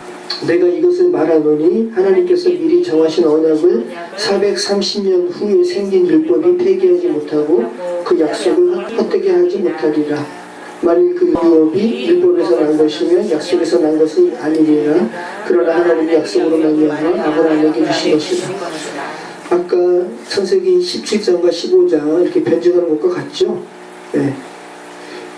내가 이것을 말하노니 하나님께서 미리 정하신 언약을 430년 후에 생긴 율법이 폐기하지 못하고 그 약속을 헛되게 하지 못하리라. 만일 그 율법이 율법에서 난 것이면 약속에서 난 것은 아니리라. 그러나 하나님이 약속으로 말미암아 아브라함에게 주신 것이다. 아까 창세기 17장과 15장 이렇게 변증하는 것과 같죠? 네.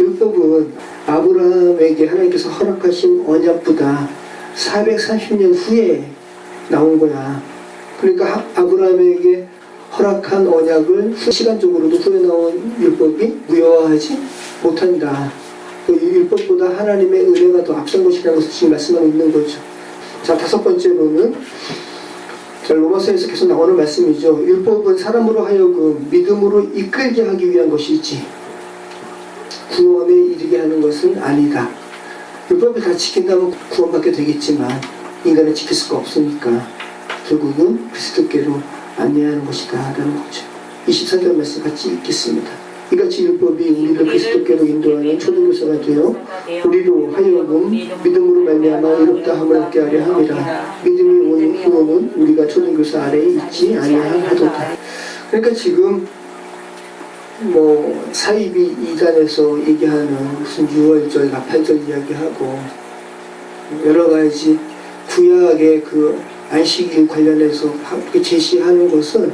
율법은 아브라함에게 하나님께서 허락하신 언약보다 430년 후에 나온 거야. 그러니까 아브라함에게 허락한 언약을 시간적으로도 후에 나온 율법이 무효화하지 못한다. 그 율법보다 하나님의 은혜가 더 앞선 것이라는 것을 지금 말씀하고 있는 거죠. 자, 다섯 번째로는 로마서에서 계속 나오는 말씀이죠. 율법은 사람으로 하여금 믿음으로 이끌게 하기 위한 것이지 구원에 이르게 하는 것은 아니다. 율법을 다 지킨다면 구원받게 되겠지만 인간은 지킬 수가 없으니까 결국은 그리스도께로 안내하는 것이다 라는 거죠. 24절 말씀 같이 읽겠습니다. 이같이 율법이 우리를 그리스도께로 인도하는 초등교사가 되어 우리로 하여금 믿음으로 말미암아 의롭다 함을 얻게 하려 함이라. 믿음이 온 후로는 우리가 초등교사 아래에 있지 아니하도다. 그러니까 지금 사이비 2단에서 얘기하는 무슨 6월절, 나팔절 이야기하고 여러 가지 구약의 그 안식일 관련해서 이렇게 제시하는 것은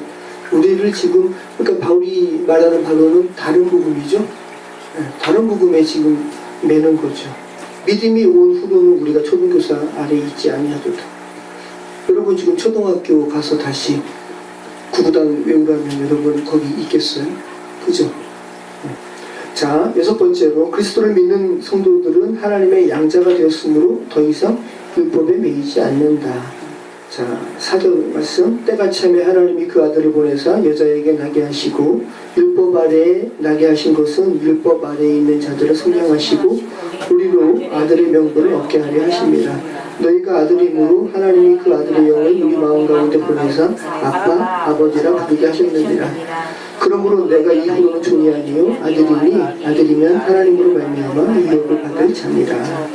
우리를 지금 그러니까 바울이 말하는 바로는 다른 복음이죠. 다른 복음에 지금 매는 거죠. 믿음이 온 후로는 우리가 초등교사 아래에 있지 아니하도다. 여러분 지금 초등학교 가서 다시 구구단 외우라면 여러분 거기 있겠어요? 그죠? 자, 여섯 번째로 그리스도를 믿는 성도들은 하나님의 양자가 되었으므로 더 이상 율법에 매이지 않는다. 자, 4절 말씀. 때가 참에 하나님이 그 아들을 보내사 여자에게 나게 하시고 율법 아래에 나게 하신 것은 율법 아래에 있는 자들을 성령하시고 우리로 아들의 명분을 얻게 하려 하십니다. 너희가 아들이므로 하나님이 그 아들의 영을 우리 마음 가운데 보내사 아빠, 아버지라 부르게 하셨느니라. 그러므로 내가 이후로는 종이 아니요 아들이니 아들이면 하나님으로 말미암아 유업을 받을 자니라.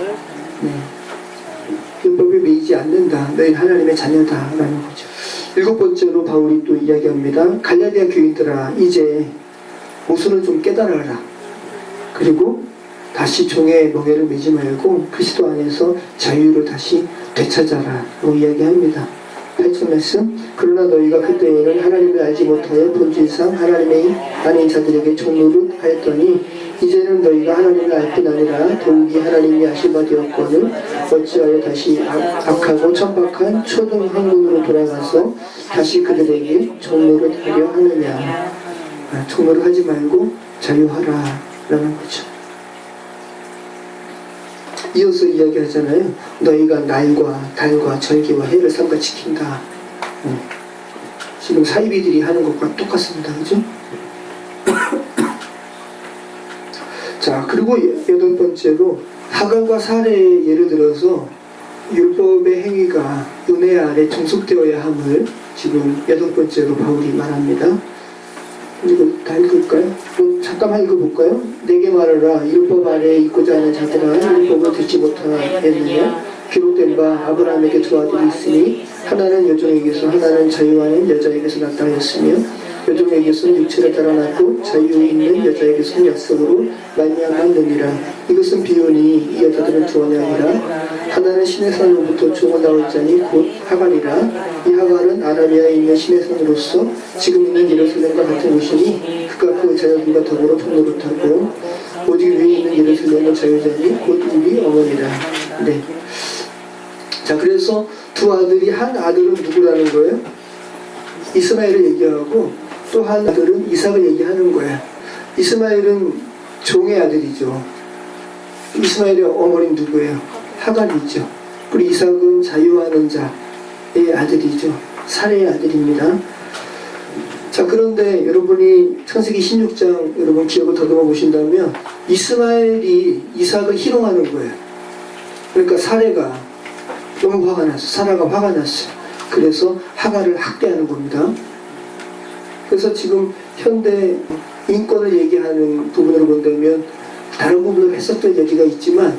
율법에 매이지 않는다. 너희는 하나님의 자녀다라는 거죠. 일곱 번째로 바울이 또 이야기합니다. 갈라디아 교인들아 이제 모순을 좀 깨달아라. 그리고 다시 종의 멍에를 매지 말고 그리스도 안에서 자유를 다시 되찾아라. 라고 이야기합니다. 8절 말씀. 그러나 너희가 그때에는 하나님을 알지 못하여 본질상 하나님의 아닌 자들에게 종노릇 하였더니 이제는 너희가 하나님을 알 뿐 아니라 더욱이 하나님이 아실 바 되었거늘 어찌하여 다시 악하고 천박한 초등 학문으로 돌아가서 다시 그들에게 종노릇 하려 하느냐. 종노릇 하지 말고 자유하라 라는 거죠. 이어서 이야기하잖아요. 너희가 날과 달과 절기와 해를 삼가 지킨다. 지금 사이비들이 하는 것과 똑같습니다. 그죠? 자, 그리고 여덟 번째로 하갈과 사례의 예를 들어서 율법의 행위가 은혜 아래 종속되어야 함을 지금 여덟 번째로 바울이 말합니다. 이거 다 읽을까요? 잠깐만 읽어볼까요? 내게 말하라. 율법 아래에 있고자 하는 자들아 율법을 듣지 못하겠느냐? 기록된 바 아브라함에게 두 아들이 있으니 하나는 여종에게서 하나는 자유하는 여자에게서 낳다 하였으며 여종에게서는 육체를 따라 낳고 자유 있는 여자에게서는 약속으로 말미암았느니라. 이것은 비유니 이 여자들은 두 언약이라. 하나는 시내산으로부터 종을 나올 자니 곧 하갈이라. 이 하갈은 아라비아에 있는 시내산으로서 지금 있는 예루살렘과 같은 곳이니 그가 그 자녀들과 더불어 통로릇하고 오직 위에 있는 예루살렘은 자유자니 곧 우리 어머니라. 네. 자, 그래서 두 아들이 한 아들은 누구라는 거예요? 이스마엘을 얘기하고 또 한 아들은 이삭을 얘기하는 거야. 이스마엘은 종의 아들이죠. 이스마엘의 어머니는 누구예요? 하갈이죠. 그리고 이삭은 자유하는 자의 아들이죠. 사레의 아들입니다. 자, 그런데 여러분이 창세기 16장 여러분 기억을 더듬어 보신다면 이스마엘이 이삭을 희롱하는 거예요. 그러니까 사레가 너무 화가 났어. 사라가 화가 났어요. 그래서 하갈을 학대하는 겁니다. 그래서 지금 현대 인권을 얘기하는 부분으로 본다면 다른 부분으로 해석될 여지가 있지만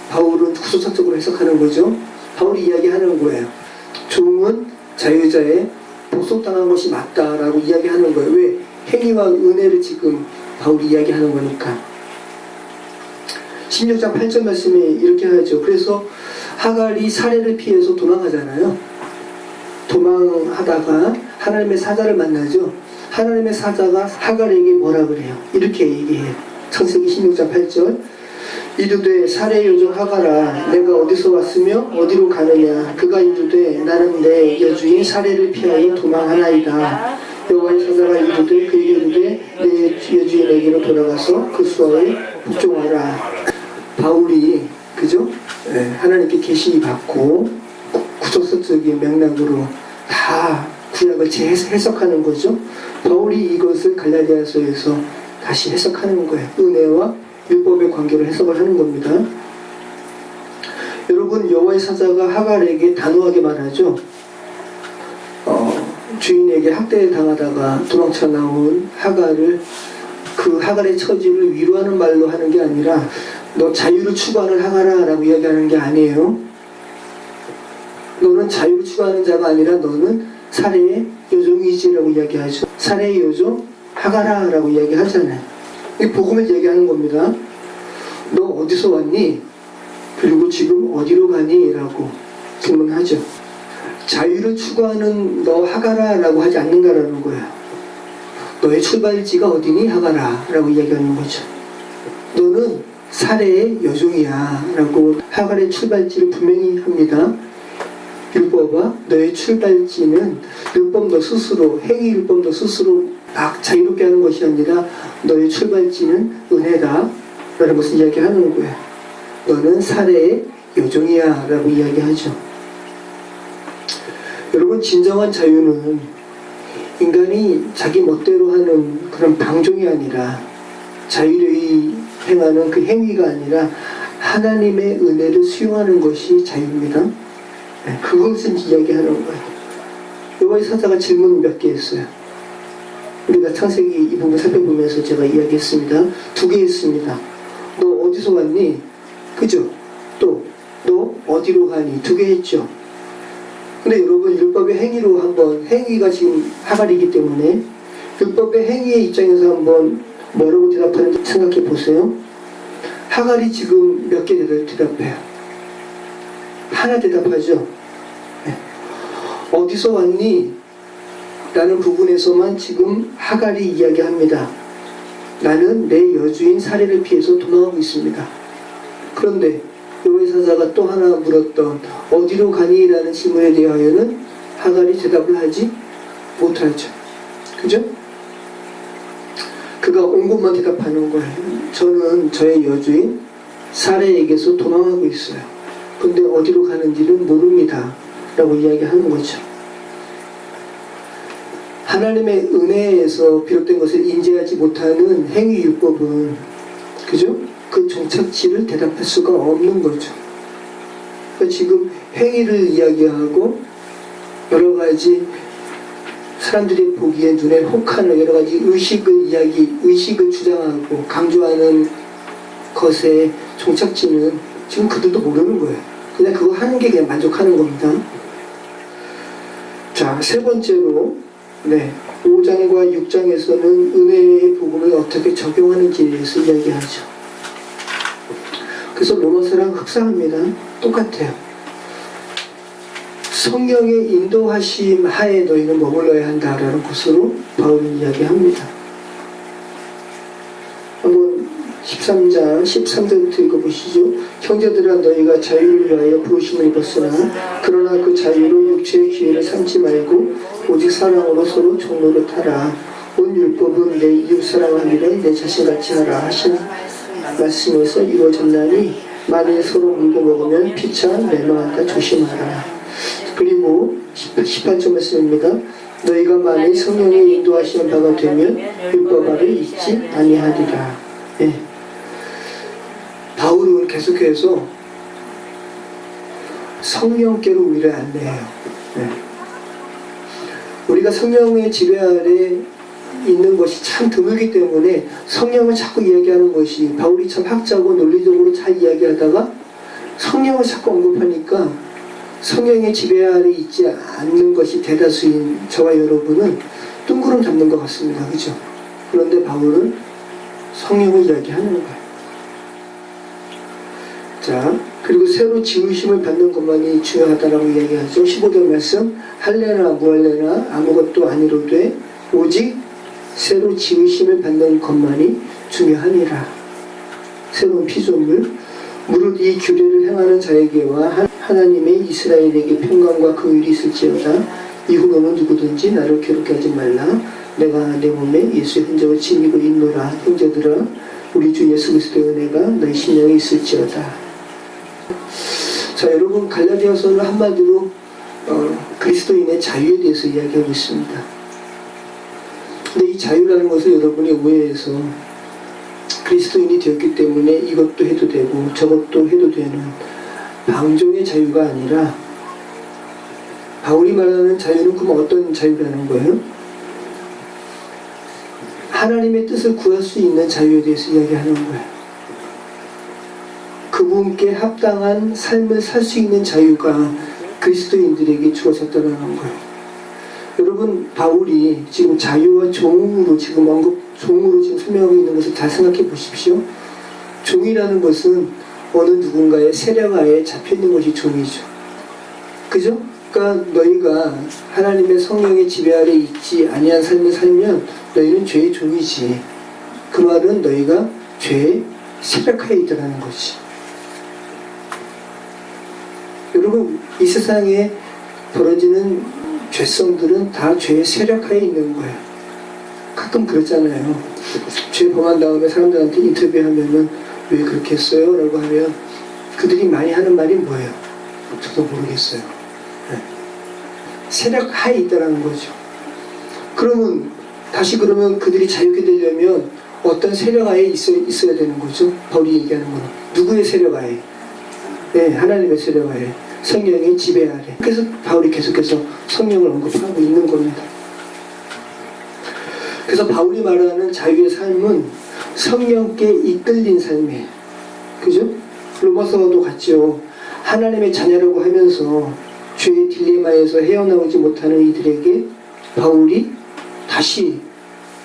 바울은 구속사적으로 해석하는 거죠. 바울이 이야기하는 거예요. 종은 자유자의 보속당한 것이 맞다라고 이야기하는 거예요. 왜? 행위와 은혜를 지금 바울이 이야기하는 거니까. 16장 8절 말씀에 이렇게 하죠. 그래서 하갈이 사례를 피해서 도망하잖아요. 도망하다가 하나님의 사자를 만나죠. 하나님의 사자가 하갈에게 뭐라 그래요? 이렇게 얘기해요. 창세기 16장 8절 이르되 사례 여종 하갈아 내가 어디서 왔으며 어디로 가느냐 그가 이르되 나는 내 여주인 사례를 피하여 도망하나이다. 여호와의 사자가 이르되 그에게 이르되 내 여주인에게로 돌아가서 그 수하에 복종하라. 바울이 그죠? 하나님께 계시 받고 구속사적인 맥락으로 다 구약을 재해석하는 거죠. 바울이 이것을 갈라디아서에서 다시 해석하는 거예요. 은혜와 율법의 관계로 해석을 하는 겁니다. 여러분 여호와의 사자가 하갈에게 단호하게 말하죠. 주인에게 학대를 당하다가 도망쳐 나온 하갈을 그 하갈의 처지를 위로하는 말로 하는 게 아니라 너 자유를 추구하는 하갈아 라고 이야기하는 게 아니에요. 너는 자유를 추구하는 자가 아니라 너는 사례의 여종이지라고 이야기하죠. 사례의 여종 하갈아 라고 이야기하잖아요. 이 복음을 얘기하는 겁니다. 너 어디서 왔니? 그리고 지금 어디로 가니? 라고 질문하죠. 자유를 추구하는 너 하갈아 라고 하지 않는다라는 거예요. 너의 출발지가 어디니? 하갈아 라고 이야기하는 거죠. 너는 사례의 여종이야 라고 하갈의 출발지를 분명히 합니다. 율법과 너의 출발지는 율법 너 스스로 행위 율법 너 스스로 막 자유롭게 하는 것이 아니라 너의 출발지는 은혜다 라는 것을 이야기하는 거예요. 너는 사례의 여종이야 라고 이야기하죠. 여러분 진정한 자유는 인간이 자기 멋대로 하는 그런 방종이 아니라 자유를 행하는 그 행위가 아니라 하나님의 은혜를 수용하는 것이 자유입니다. 그것을 이야기하는 거예요. 여호와의 사자가 질문 몇 개 했어요. 우리가 창세기 이 부분 살펴보면서 제가 이야기했습니다. 2개 했습니다. 너 어디서 왔니? 그죠? 또 너 어디로 가니? 2개 했죠. 근데 여러분 율법의 행위로 한번 행위가 지금 하갈이기 때문에 율법의 행위의 입장에서 한번 뭐라고 대답하는지 생각해 보세요. 하갈이 지금 몇 개 대답해요? 하나 대답하죠. 어디서 왔니? 라는 부분에서만 지금 하갈이 이야기합니다. 나는 내 여주인 사례를 피해서 도망하고 있습니다. 그런데 여호와의 사자가 또 하나 물었던 어디로 가니? 라는 질문에 대하여는 하갈이 대답을 하지 못하죠. 그죠? 그가 온 곳만 대답하는 거예요. 저는 저의 여주인 사례에게서 도망하고 있어요. 근데 어디로 가는지는 모릅니다 라고 이야기하는 거죠. 하나님의 은혜에서 비롯된 것을 인지하지 못하는 행위율법은 그죠? 그 종착지를 대답할 수가 없는 거죠. 그러니까 지금 행위를 이야기하고 여러 가지 사람들이 보기에 눈에 혹하는 여러 가지 의식을 주장하고 강조하는 것의 종착지는 지금 그들도 모르는 거예요. 그냥 그거 하는 게 그냥 만족하는 겁니다. 자, 세 번째로 5장과 6장에서는 은혜의 복음을 어떻게 적용하는지에 대해서 이야기하죠. 그래서 로마서랑 흡사합니다. 똑같아요. 성령의 인도하심 하에 너희는 머물러야 한다라는 것으로 바울이 이야기합니다. 한번 13장 13절부터 읽어보시죠. 형제들아 너희가 자유를 위하여 부르심을 입었으나 그러나 그 자유로 육체의 기회를 삼지 말고 오직 사랑으로 서로 종노릇하라. 온 율법은 내 이웃 사랑하기를 내 자신같이 하라 하신 말씀에서 이루어졌나니 만일 서로 물고 먹으면 피차 멸망할까 조심하라. 그리고 18절 말씀입니다. 너희가 만일 성령의 인도하시는 바가 되면 율법 아래 있지 아니하리라. 예. 바울은 계속해서 성령께로 우리를 안내해요. 예. 우리가 성령의 지배 아래 있는 것이 참 드물기 때문에 성령을 자꾸 이야기하는 것이, 바울이 참 학자고 논리적으로 잘 이야기하다가 성령을 자꾸 언급하니까 성령의 지배 아래 있지 않는 것이 대다수인 저와 여러분은 뜬구름 잡는 것 같습니다. 그죠? 그런데 바울은 성령을 이야기하는 거예요. 자, 그리고 새로 지으심을 받는 것만이 중요하다라고 이야기하죠. 15절 말씀, 할래나 무할래나 아무것도 아니로되 오직 새로 지으심을 받는 것만이 중요하니라. 새로운 피조물, 무릇 이 규례를 행하는 자에게와 하나님의 이스라엘에게 평강과 긍휼이 있을지어다. 이후로는 누구든지 나를 괴롭게 하지 말라. 내가 내 몸에 예수의 흔적을 지니고 있노라. 형제들아, 우리 주 예수 그리스도의 은혜가 너희 심령에 있을지어다. 자, 여러분, 갈라디아서는 한마디로 그리스도인의 자유에 대해서 이야기하고 있습니다. 근데 이 자유라는 것을 여러분이 오해해서 그리스도인이 되었기 때문에 이것도 해도 되고 저것도 해도 되는 방종의 자유가 아니라, 바울이 말하는 자유는 그럼 어떤 자유라는 거예요? 하나님의 뜻을 구할 수 있는 자유에 대해서 이야기하는 거예요. 그분께 합당한 삶을 살 수 있는 자유가 그리스도인들에게 주어졌다는 거예요. 여러분, 바울이 지금 자유와 종으로 지금 종으로 지금 설명하고 있는 것을 잘 생각해 보십시오. 종이라는 것은 어느 누군가의 세력하에 잡혀있는 것이 종이죠. 그죠? 그러니까 너희가 하나님의 성령의 지배 아래 있지 아니한 삶을 살면 너희는 죄의 종이지. 그 말은 너희가 죄의 세력하에 있다는 것이. 여러분, 이 세상에 벌어지는 죄성들은 다 죄의 세력하에 있는 거예요. 가끔 그렇잖아요. 죄 범한 다음에 사람들한테 인터뷰하면은 왜 그렇게 했어요? 라고 하면 그들이 많이 하는 말이 뭐예요? 저도 모르겠어요. 네. 세력하에 있다는 거죠. 그러면 그들이 자유케 되려면 어떤 세력하에 있어야 되는 거죠? 바울이 얘기하는 건 누구의 세력하에? 네, 하나님의 세력하에, 성령의 지배 아래. 그래서 바울이 계속해서 성령을 언급하고 있는 겁니다. 그래서 바울이 말하는 자유의 삶은 성령께 이끌린 삶이에요. 그죠? 로마서도 같죠. 하나님의 자녀라고 하면서 죄의 딜레마에서 헤어나오지 못하는 이들에게 바울이 다시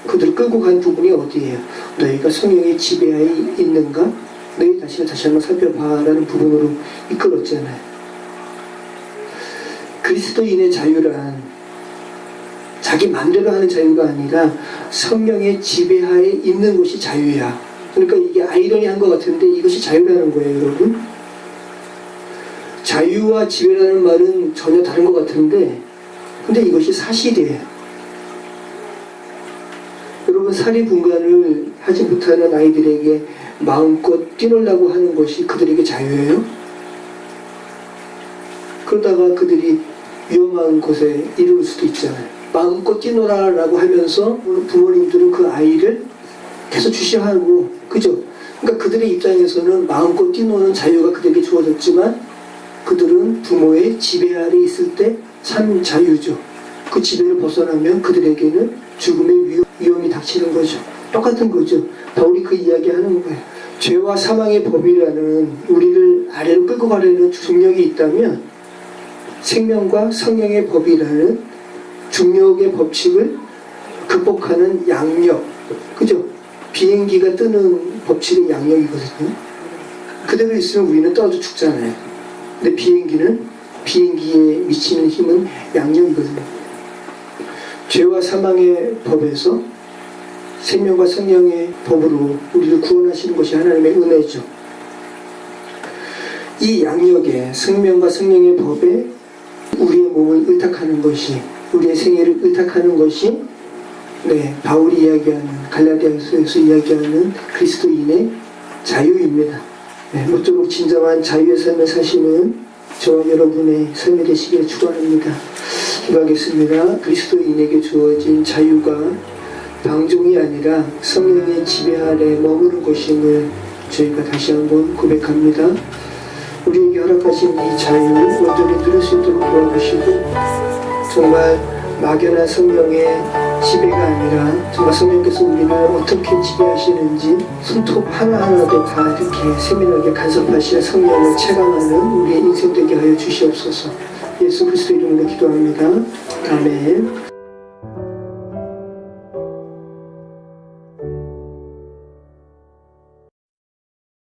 그들을 끌고 간 부분이 어디예요? 너희가 성령의 지배하에 있는가? 너희 자신을 다시 한번 살펴봐라는 부분으로 이끌었잖아요. 그리스도인의 자유란 자기 마음대로 하는 자유가 아니라 성령의 지배하에 있는 것이 자유야. 그러니까 이게 아이러니한 것 같은데 이것이 자유라는 거예요, 여러분. 자유와 지배라는 말은 전혀 다른 것 같은데, 근데 이것이 사실이에요. 여러분, 사리분간을 하지 못하는 아이들에게 마음껏 뛰놀라고 하는 것이 그들에게 자유예요? 그러다가 그들이 위험한 곳에 이를 수도 있잖아요. 마음껏 뛰놀아라고 하면서 부모님들은 그 아이를 계속 주시하고, 그죠? 그러니까 그들의 입장에서는 마음껏 뛰노는 자유가 그들에게 주어졌지만 그들은 부모의 지배 아래 있을 때 참 자유죠. 그 지배를 벗어나면 그들에게는 죽음의 위험이 닥치는 거죠. 똑같은 거죠. 바울이 그 이야기 하는 거예요. 죄와 사망의 법이라는 우리를 아래로 끌고 가려는 중력이 있다면 생명과 성령의 법이라는 중력의 법칙을 극복하는 양력, 그죠? 비행기가 뜨는 법칙은 양력이거든요. 그대로 있으면 우리는 떠도 죽잖아요. 근데 비행기에 미치는 힘은 양력이거든요. 죄와 사망의 법에서 생명과 성령의 법으로 우리를 구원하시는 것이 하나님의 은혜죠. 이 양력에, 생명과 성령의 법에 우리의 몸을 의탁하는 것이, 우리의 생애를 의탁하는 것이 바울이 이야기하는, 갈라디아서에서 이야기하는 그리스도인의 자유입니다. 모쪼록 진정한 자유의 삶을 사시는 저와 여러분의 삶이 되시기를 축원합니다. 기도하겠습니다. 그리스도인에게 주어진 자유가 방종이 아니라 성령의 지배 아래 머무는 것임을 저희가 다시 한번 고백합니다. 우리에게 허락하신 이 자유 온전히 누릴 수 있도록 도와주시고, 정말 막연한 성령의 지배가 아니라 정말 성령께서 우리를 어떻게 지배하시는지 손톱 하나하나도 다 이렇게 세밀하게 간섭하시는 성령을 체감하는 우리의 인생 되게 하여 주시옵소서. 예수 그리스도 이름으로 기도합니다. 아멘.